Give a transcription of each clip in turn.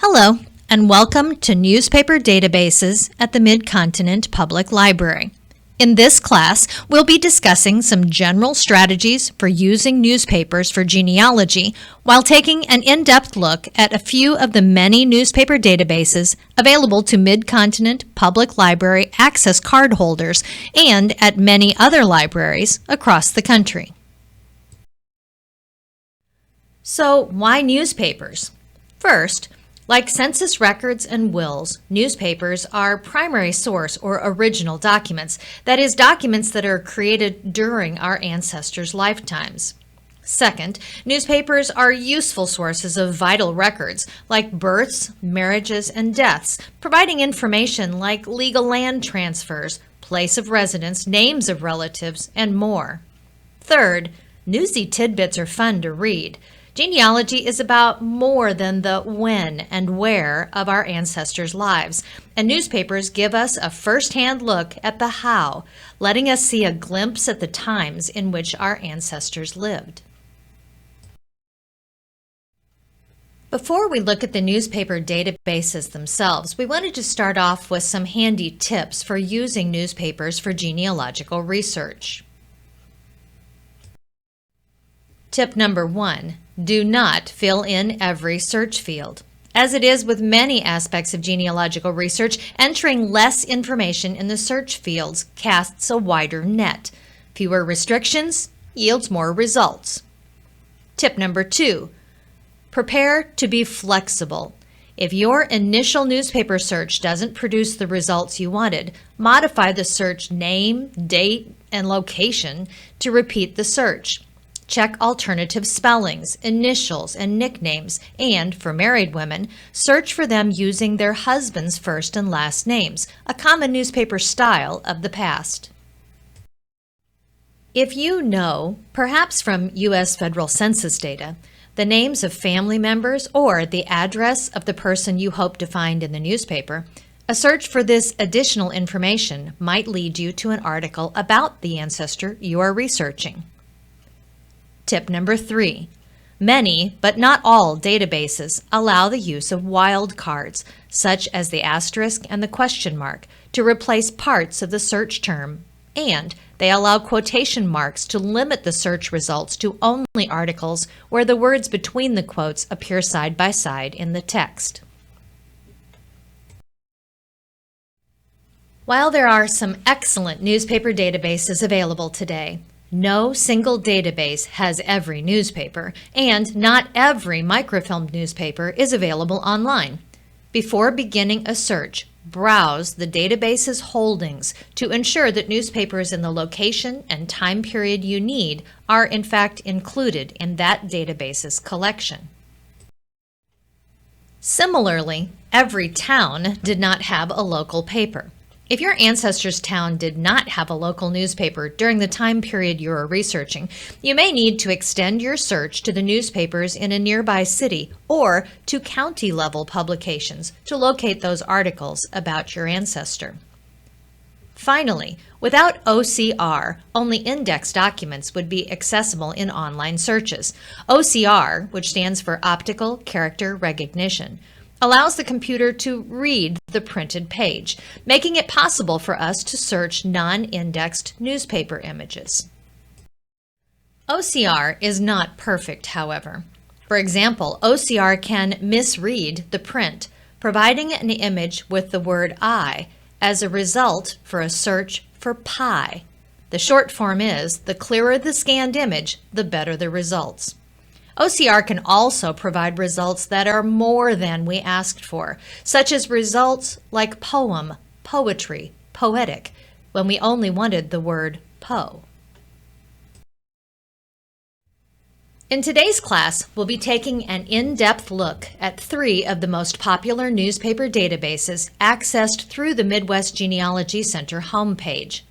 Hello, and welcome to Newspaper Databases at the Mid-Continent Public Library. In this class, we'll be discussing some general strategies for using newspapers for genealogy while taking an in-depth look at a few of the many newspaper databases available to Mid-Continent Public Library access card holders and at many other libraries across the country. So, why newspapers? First, like census records and wills, newspapers are primary source or original documents, that is, documents that are created during our ancestors' lifetimes. Second, newspapers are useful sources of vital records like births, marriages, and deaths, providing information like legal land transfers, place of residence, names of relatives, and more. Third, newsy tidbits are fun to read. Genealogy is about more than the when and where of our ancestors' lives, and newspapers give us a first-hand look at the how, letting us see a glimpse at the times in which our ancestors lived. Before we look at the newspaper databases themselves, we wanted to start off with some handy tips for using newspapers for genealogical research. Tip number 1. Do not fill in every search field. As it is with many aspects of genealogical research, entering less information in the search fields casts a wider net. Fewer restrictions yields more results. Tip number 2. Prepare to be flexible. If your initial newspaper search doesn't produce the results you wanted, modify the search name, date, and location to repeat the search. Check alternative spellings, initials, and nicknames, and, for married women, search for them using their husband's first and last names, a common newspaper style of the past. If you know, perhaps from U.S. federal census data, the names of family members or the address of the person you hope to find in the newspaper, a search for this additional information might lead you to an article about the ancestor you are researching. Tip number 3. Many, but not all, databases allow the use of wildcards, such as the asterisk and the question mark, to replace parts of the search term, and they allow quotation marks to limit the search results to only articles where the words between the quotes appear side by side in the text. While there are some excellent newspaper databases available today, no single database has every newspaper, and not every microfilmed newspaper is available online. Before beginning a search, browse the database's holdings to ensure that newspapers in the location and time period you need are in fact included in that database's collection. Similarly, every town did not have a local paper. If your ancestors' town did not have a local newspaper during the time period you are researching, you may need to extend your search to the newspapers in a nearby city or to county-level publications to locate those articles about your ancestor. Finally, without OCR, only index documents would be accessible in online searches. OCR, which stands for Optical Character Recognition, allows the computer to read the printed page, making it possible for us to search non-indexed newspaper images. OCR is not perfect, however. For example, OCR can misread the print, providing an image with the word I as a result for a search for pie. The short form is, the clearer the scanned image, the better the results. OCR can also provide results that are more than we asked for, such as results like poem, poetry, poetic, when we only wanted the word po. In today's class, we'll be taking an in-depth look at 3 of the most popular newspaper databases accessed through the Midwest Genealogy Center homepage: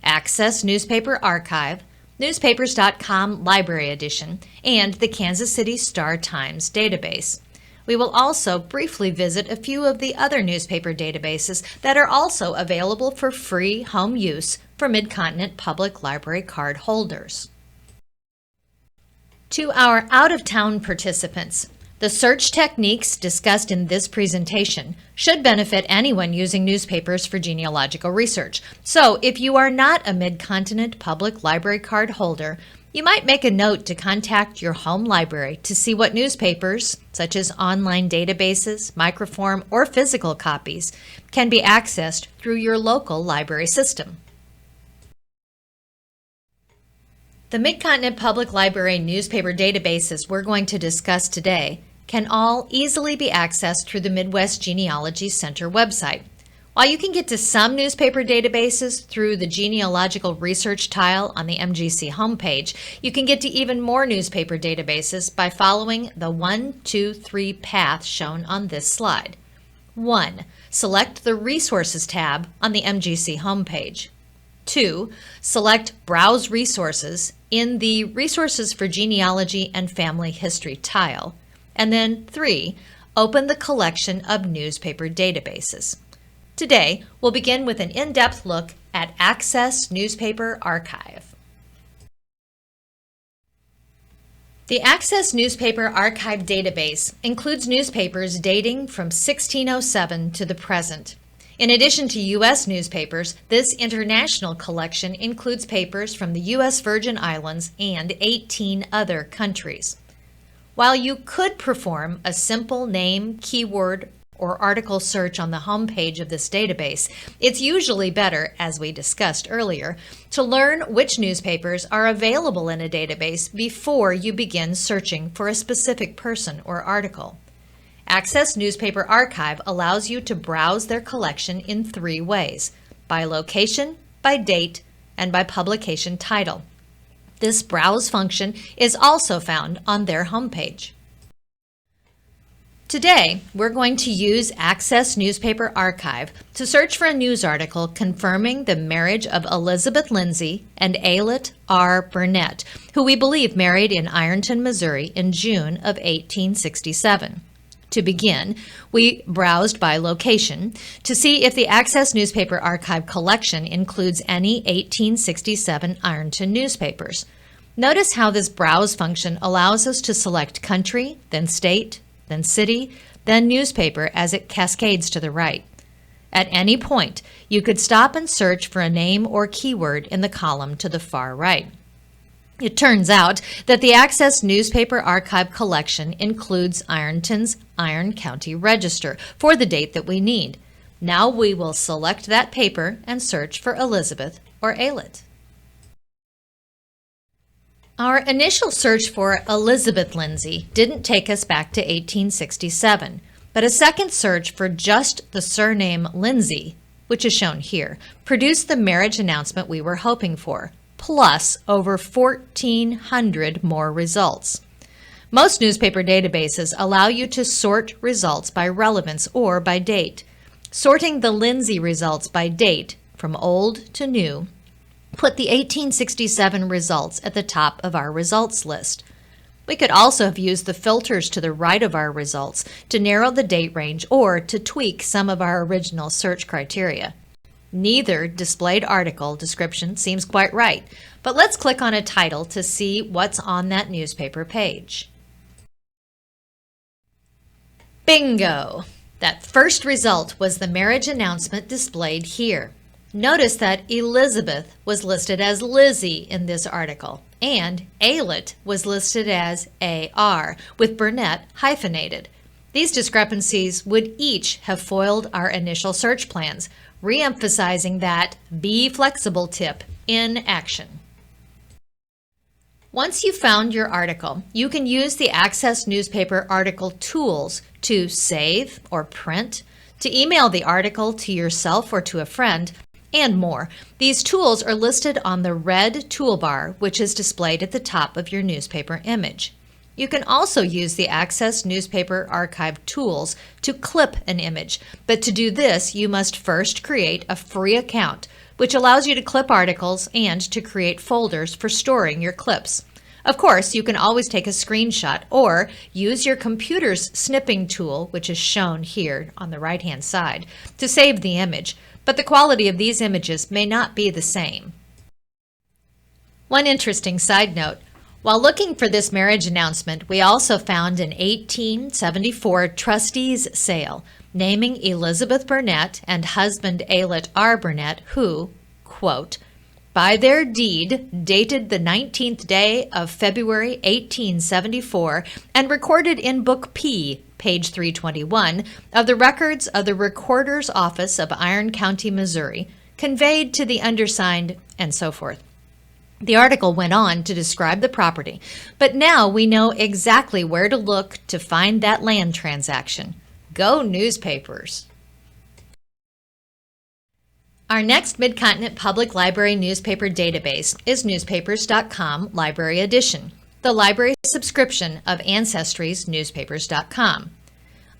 Access Newspaper Archive, Newspapers.com Library Edition, and the Kansas City Star-Times database. We will also briefly visit a few of the other newspaper databases that are also available for free home use for Mid-Continent Public Library card holders. To our out-of-town participants, The search techniques discussed in this presentation should benefit anyone using newspapers for genealogical research. So if you are not a Mid-Continent Public Library card holder, you might make a note to contact your home library to see what newspapers, such as online databases, microform, or physical copies, can be accessed through your local library system. The Mid-Continent Public Library newspaper databases we're going to discuss today can all easily be accessed through the Midwest Genealogy Center website. While you can get to some newspaper databases through the Genealogical Research tile on the MGC homepage, you can get to even more newspaper databases by following the 1, 2, 3 path shown on this slide. 1. Select the Resources tab on the MGC homepage. 2. Select Browse Resources in the Resources for Genealogy and Family History tile. And then 3. Open the collection of newspaper databases. Today, we'll begin with an in-depth look at Access Newspaper Archive. The Access Newspaper Archive database includes newspapers dating from 1607 to the present. In addition to U.S. newspapers, this international collection includes papers from the U.S. Virgin Islands and 18 other countries. While you could perform a simple name, keyword, or article search on the home page of this database, it's usually better, as we discussed earlier, to learn which newspapers are available in a database before you begin searching for a specific person or article. Access Newspaper Archive allows you to browse their collection in 3 ways: by location, by date, and by publication title. This browse function is also found on their homepage. Today, we're going to use Access Newspaper Archive to search for a news article confirming the marriage of Elizabeth Lindsay and Ayelet R. Burnett, who we believe married in Ironton, Missouri in June of 1867. To begin, we browsed by location to see if the Access Newspaper Archive collection includes any 1867 Ironton newspapers. Notice how this browse function allows us to select country, then state, then city, then newspaper as it cascades to the right. At any point, you could stop and search for a name or keyword in the column to the far right. It turns out that the Access Newspaper Archive collection includes Ironton's Iron County Register for the date that we need. Now we will select that paper and search for Elizabeth or Ayelet. Our initial search for Elizabeth Lindsay didn't take us back to 1867, but a second search for just the surname Lindsay, which is shown here, produced the marriage announcement we were hoping for, plus over 1,400 more results. Most newspaper databases allow you to sort results by relevance or by date. Sorting the Lindsay results by date, from old to new, put the 1867 results at the top of our results list. We could also have used the filters to the right of our results to narrow the date range or to tweak some of our original search criteria. Neither displayed article description seems quite right, but let's click on a title to see what's on that newspaper page. Bingo! That first result was the marriage announcement displayed here. Notice that Elizabeth was listed as Lizzie in this article, and Ayelet was listed as AR, with Burnett hyphenated. These discrepancies would each have foiled our initial search plans, re-emphasizing that be flexible tip in action. Once you've found your article, you can use the Access Newspaper Article tools to save or print, to email the article to yourself or to a friend, and more. These tools are listed on the red toolbar, which is displayed at the top of your newspaper image. You can also use the Access Newspaper Archive tools to clip an image, but to do this, you must first create a free account, which allows you to clip articles and to create folders for storing your clips. Of course, you can always take a screenshot or use your computer's snipping tool, which is shown here on the right-hand side, to save the image, but the quality of these images may not be the same. One interesting side note, While looking for this marriage announcement, we also found an 1874 trustees sale naming Elizabeth Burnett and husband Aylett R. Burnett, who, quote, by their deed dated the 19th day of February 1874 and recorded in Book P, page 321, of the records of the Recorder's Office of Iron County, Missouri, conveyed to the undersigned, and so forth. The article went on to describe the property, but now we know exactly where to look to find that land transaction. Go newspapers! Our next Mid-Continent Public Library newspaper database is Newspapers.com Library Edition, the library subscription of Ancestry's Newspapers.com.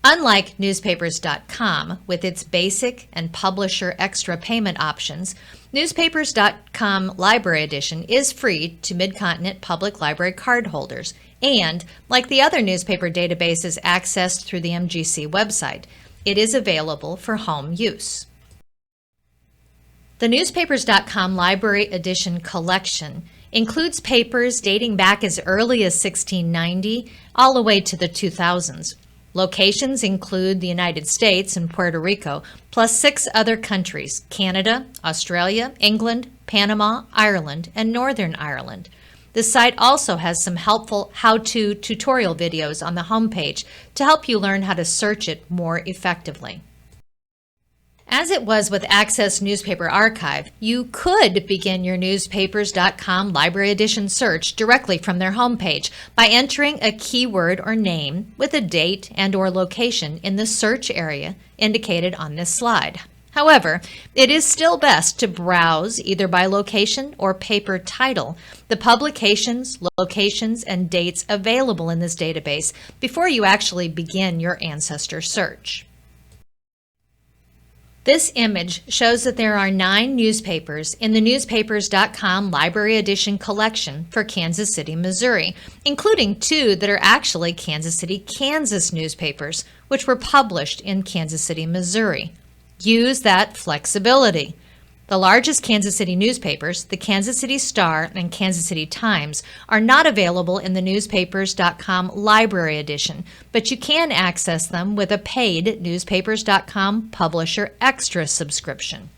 Unlike Newspapers.com, with its basic and publisher extra payment options, Newspapers.com Library Edition is free to Mid-Continent Public Library cardholders and, like the other newspaper databases accessed through the MGC website, it is available for home use. The Newspapers.com Library Edition collection includes papers dating back as early as 1690 all the way to the 2000s. Locations include the United States and Puerto Rico, plus 6 other countries: Canada, Australia, England, Panama, Ireland, and Northern Ireland. The site also has some helpful how-to tutorial videos on the homepage to help you learn how to search it more effectively. As it was with Access Newspaper Archive, you could begin your Newspapers.com Library Edition search directly from their homepage by entering a keyword or name with a date and/or location in the search area indicated on this slide. However, it is still best to browse either by location or paper title the publications, locations, and dates available in this database before you actually begin your ancestor search. This image shows that there are 9 newspapers in the Newspapers.com Library Edition collection for Kansas City, Missouri, including 2 that are actually Kansas City, Kansas newspapers, which were published in Kansas City, Missouri. Use that flexibility. The largest Kansas City newspapers, the Kansas City Star and Kansas City Times, are not available in the Newspapers.com Library Edition, but you can access them with a paid Newspapers.com Publisher Extra subscription.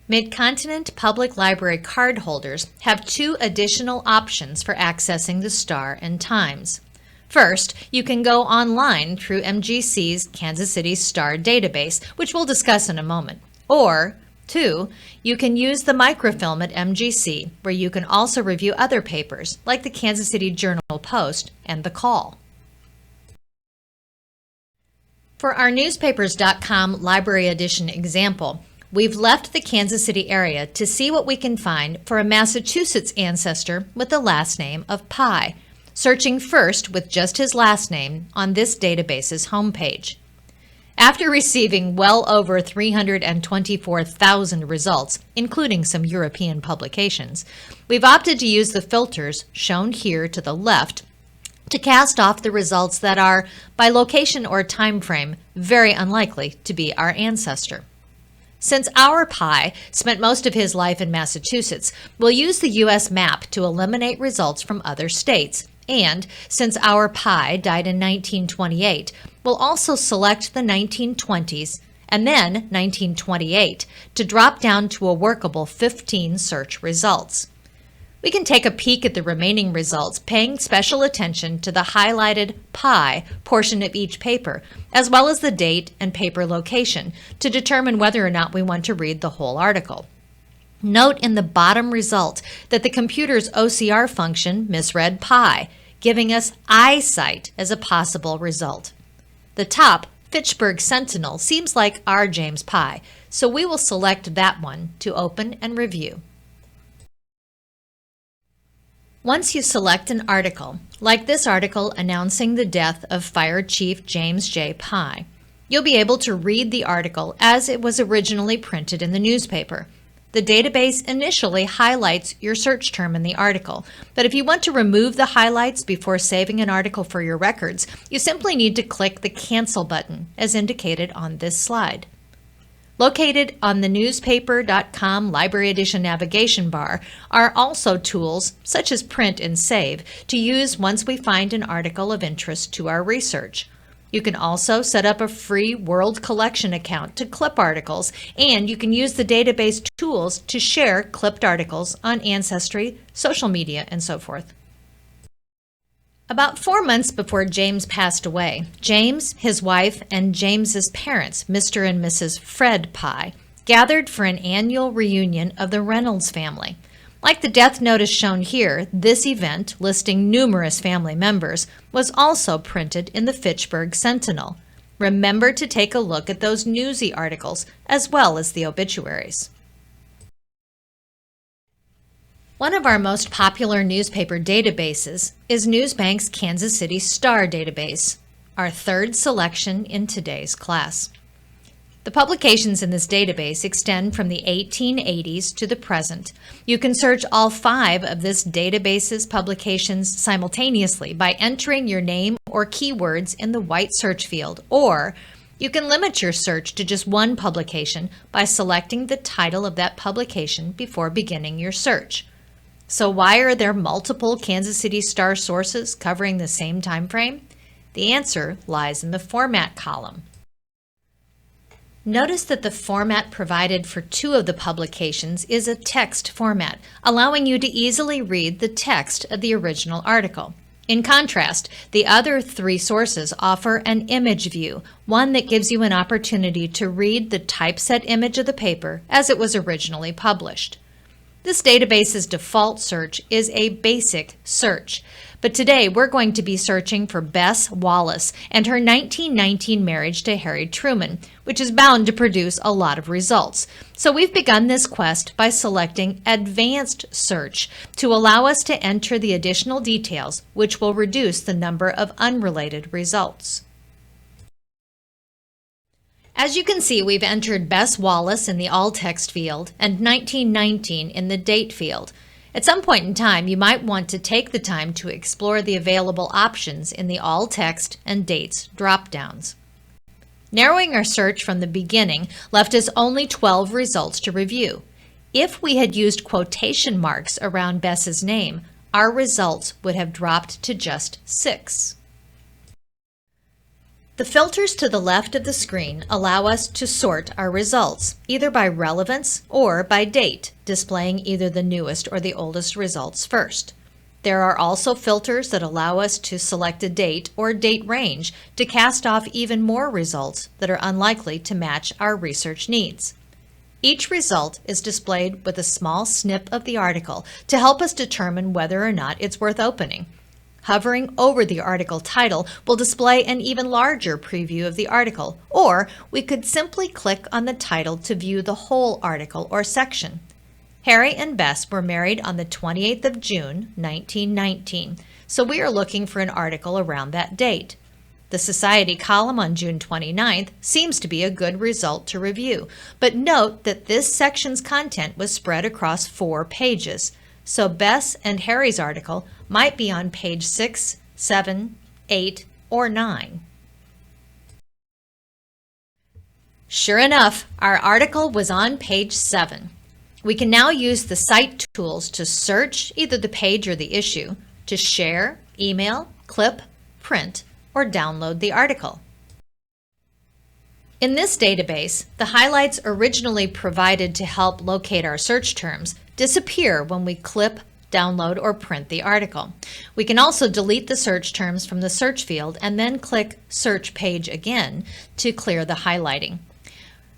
Mid-Continent Public Library cardholders have 2 additional options for accessing the Star and Times. First, you can go online through MGC's Kansas City Star database, which we'll discuss in a moment. Or, 2, you can use the microfilm at MGC, where you can also review other papers, like the Kansas City Journal-Post and The Call. For our Newspapers.com Library Edition example, we've left the Kansas City area to see what we can find for a Massachusetts ancestor with the last name of Pye, searching first with just his last name on this database's homepage. After receiving well over 324,000 results, including some European publications, we've opted to use the filters shown here to the left to cast off the results that are, by location or time frame, very unlikely to be our ancestor. Since our Pye spent most of his life in Massachusetts, we'll use the U.S. map to eliminate results from other states. And since our Pye died in 1928, we'll also select the 1920s and then 1928 to drop down to a workable 15 search results. We can take a peek at the remaining results, paying special attention to the highlighted Pye portion of each paper, as well as the date and paper location, to determine whether or not we want to read the whole article. Note in the bottom result that the computer's OCR function misread Pye, giving us eyesight as a possible result. The top, Fitchburg Sentinel, seems like our James Pye, so we will select that one to open and review. Once you select an article, like this article announcing the death of Fire Chief James J. Pye, you'll be able to read the article as it was originally printed in the newspaper. The database initially highlights your search term in the article, but if you want to remove the highlights before saving an article for your records, you simply need to click the Cancel button, as indicated on this slide. Located on the newspaper.com Library Edition navigation bar are also tools, such as Print and Save, to use once we find an article of interest to our research. You can also set up a free World Collection account to clip articles, and you can use the database tools to share clipped articles on Ancestry, social media, and so forth. About 4 months before James passed away, James, his wife, and James's parents, Mr. and Mrs. Fred Pye, gathered for an annual reunion of the Reynolds family. Like the death notice shown here, this event, listing numerous family members, was also printed in the Fitchburg Sentinel. Remember to take a look at those newsy articles as well as the obituaries. One of our most popular newspaper databases is Newsbank's Kansas City Star database, our third selection in today's class. The publications in this database extend from the 1880s to the present. You can search all 5 of this database's publications simultaneously by entering your name or keywords in the white search field, or you can limit your search to just one publication by selecting the title of that publication before beginning your search. So why are there multiple Kansas City Star sources covering the same time frame? The answer lies in the format column. Notice that the format provided for 2 of the publications is a text format, allowing you to easily read the text of the original article. In contrast, the other 3 sources offer an image view, one that gives you an opportunity to read the typeset image of the paper as it was originally published. This database's default search is a basic search, but today we're going to be searching for Bess Wallace and her 1919 marriage to Harry Truman, which is bound to produce a lot of results. So we've begun this quest by selecting Advanced Search to allow us to enter the additional details, which will reduce the number of unrelated results. As you can see, we've entered Bess Wallace in the all-text field and 1919 in the date field. At some point in time, you might want to take the time to explore the available options in the all-text and dates drop-downs. Narrowing our search from the beginning left us only 12 results to review. If we had used quotation marks around Bess's name, our results would have dropped to just 6. The filters to the left of the screen allow us to sort our results, either by relevance or by date, displaying either the newest or the oldest results first. There are also filters that allow us to select a date or date range to cast off even more results that are unlikely to match our research needs. Each result is displayed with a small snip of the article to help us determine whether or not it's worth opening. Hovering over the article title will display an even larger preview of the article, or we could simply click on the title to view the whole article or section. Harry and Bess were married on the 28th of June, 1919, so we are looking for an article around that date. The Society column on June 29th seems to be a good result to review, but note that this section's content was spread across 4 pages. So Bess and Harry's article might be on page 6, 7, 8, or 9. Sure enough, our article was on page 7. We can now use the Cite tools to search either the page or the issue, to share, email, clip, print, or download the article. In this database, the highlights originally provided to help locate our search terms disappear when we clip, download, or print the article. We can also delete the search terms from the search field and then click Search Page again to clear the highlighting.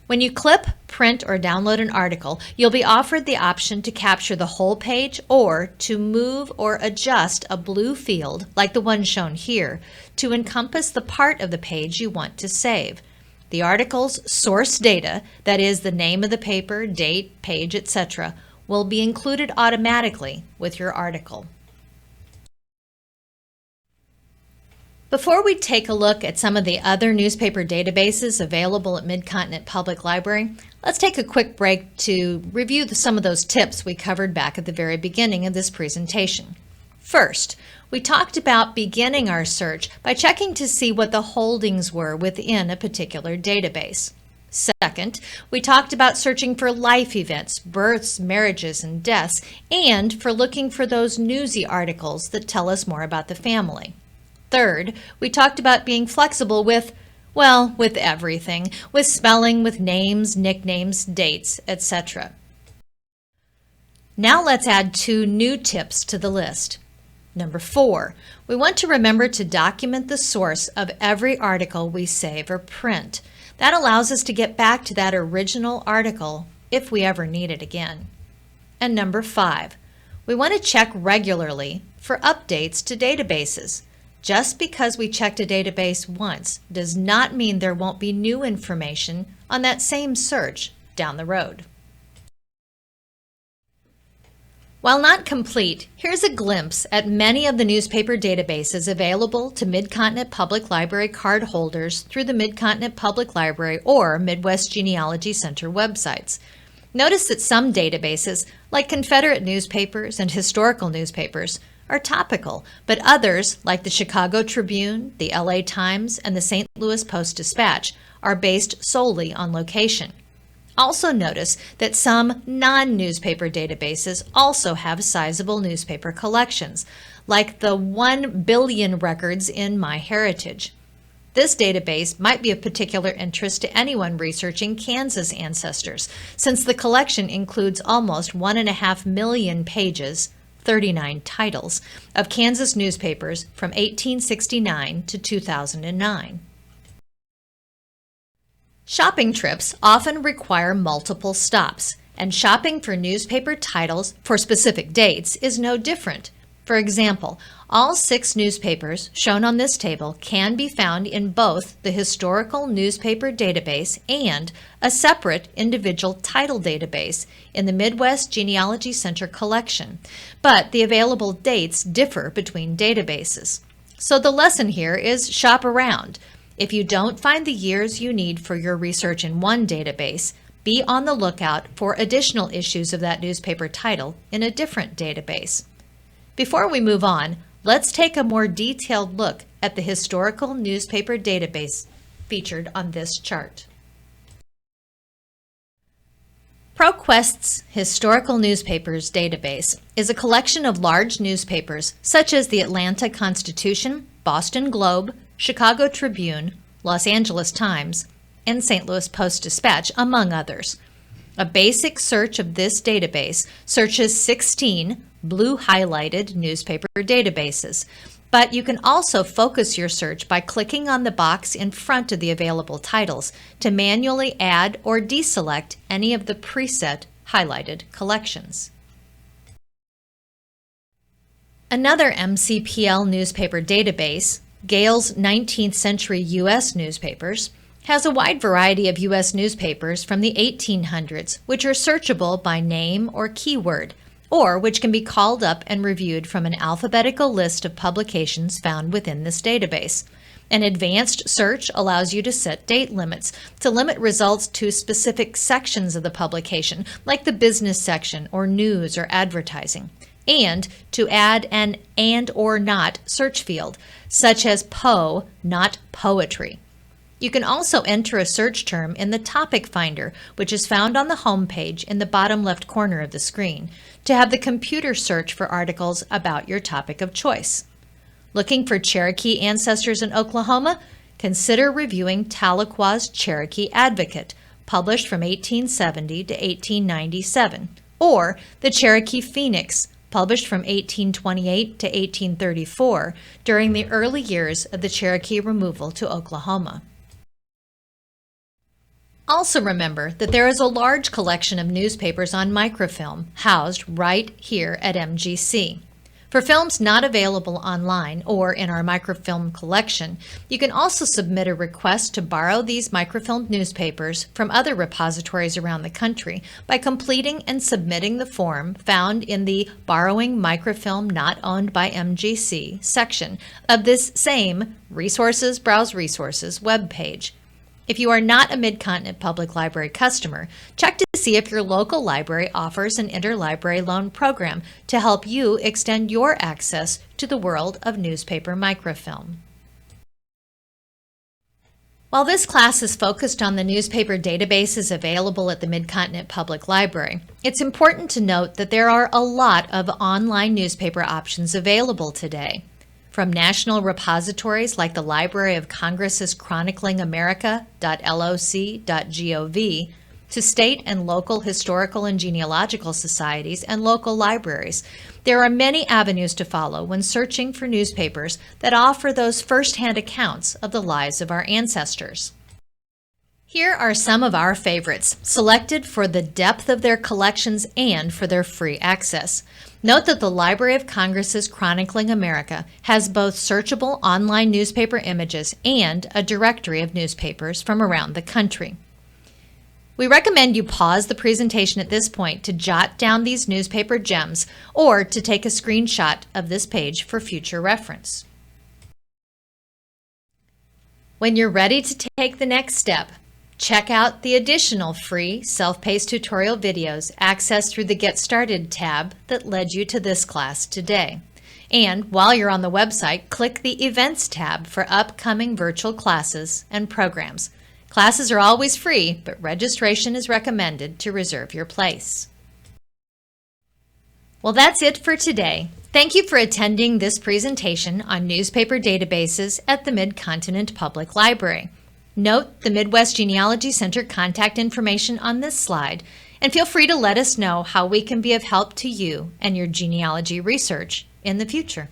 When you clip, print, or download an article, you'll be offered the option to capture the whole page or to move or adjust a blue field, like the one shown here, to encompass the part of the page you want to save. The article's source data, that is the name of the paper, date, page, etc., will be included automatically with your article. Before we take a look at some of the other newspaper databases available at Mid-Continent Public Library, let's take a quick break to review some of those tips we covered back at the very beginning of this presentation. First, we talked about beginning our search by checking to see what the holdings were within a particular database. Second, we talked about searching for life events, births, marriages, and deaths, and for looking for those newsy articles that tell us more about the family. Third, we talked about being flexible with everything, with spelling, with names, nicknames, dates, etc. Now let's add 2 new tips to the list. Number 4, we want to remember to document the source of every article we save or print. That allows us to get back to that original article if we ever need it again. And number 5, we want to check regularly for updates to databases. Just because we checked a database once does not mean there won't be new information on that same search down the road. While not complete, here's a glimpse at many of the newspaper databases available to Mid-Continent Public Library card holders through the Mid-Continent Public Library or Midwest Genealogy Center websites. Notice that some databases, like Confederate newspapers and historical newspapers, are topical, but others, like the Chicago Tribune, the LA Times, and the St. Louis Post-Dispatch, are based solely on location. Also notice that some non-newspaper databases also have sizable newspaper collections, like the 1 billion records in MyHeritage. This database might be of particular interest to anyone researching Kansas ancestors, since the collection includes almost 1.5 million pages, 39 titles, of Kansas newspapers from 1869 to 2009. Shopping trips often require multiple stops, and shopping for newspaper titles for specific dates is no different. For example, all 6 newspapers shown on this table can be found in both the historical newspaper database and a separate individual title database in the Midwest Genealogy Center collection, but the available dates differ between databases. So the lesson here is shop around. If you don't find the years you need for your research in one database, be on the lookout for additional issues of that newspaper title in a different database. Before we move on, let's take a more detailed look at the historical newspaper database featured on this chart. ProQuest's Historical Newspapers database is a collection of large newspapers such as the Atlanta Constitution, Boston Globe, Chicago Tribune, Los Angeles Times, and St. Louis Post-Dispatch, among others. A basic search of this database searches 16 blue highlighted newspaper databases, but you can also focus your search by clicking on the box in front of the available titles to manually add or deselect any of the preset highlighted collections. Another MCPL newspaper database, Gale's 19th Century U.S. Newspapers, has a wide variety of U.S. newspapers from the 1800s, which are searchable by name or keyword, or which can be called up and reviewed from an alphabetical list of publications found within this database. An advanced search allows you to set date limits, to limit results to specific sections of the publication, like the business section or news or advertising, and to add an and or not search field, such as Poe, not poetry. You can also enter a search term in the topic finder, which is found on the home page in the bottom left corner of the screen, to have the computer search for articles about your topic of choice. Looking for Cherokee ancestors in Oklahoma? Consider reviewing Tahlequah's Cherokee Advocate, published from 1870 to 1897, or the Cherokee Phoenix, published from 1828 to 1834 during the early years of the Cherokee removal to Oklahoma. Also remember that there is a large collection of newspapers on microfilm housed right here at MGC. For films not available online or in our microfilm collection, you can also submit a request to borrow these microfilmed newspapers from other repositories around the country by completing and submitting the form found in the Borrowing Microfilm Not Owned by MGC section of this same Resources Browse Resources webpage. If you are not a Mid-Continent Public Library customer, check to see if your local library offers an interlibrary loan program to help you extend your access to the world of newspaper microfilm. While this class is focused on the newspaper databases available at the Mid-Continent Public Library, it's important to note that there are a lot of online newspaper options available today. From national repositories like the Library of Congress's chroniclingamerica.loc.gov to state and local historical and genealogical societies and local libraries, there are many avenues to follow when searching for newspapers that offer those first-hand accounts of the lives of our ancestors. Here are some of our favorites, selected for the depth of their collections and for their free access. Note that the Library of Congress's Chronicling America has both searchable online newspaper images and a directory of newspapers from around the country. We recommend you pause the presentation at this point to jot down these newspaper gems or to take a screenshot of this page for future reference. When you're ready to take the next step, check out the additional free self-paced tutorial videos accessed through the Get Started tab that led you to this class today. And while you're on the website, click the Events tab for upcoming virtual classes and programs. Classes are always free, but registration is recommended to reserve your place. Well, that's it for today. Thank you for attending this presentation on newspaper databases at the Mid-Continent Public Library. Note the Midwest Genealogy Center contact information on this slide, and feel free to let us know how we can be of help to you and your genealogy research in the future.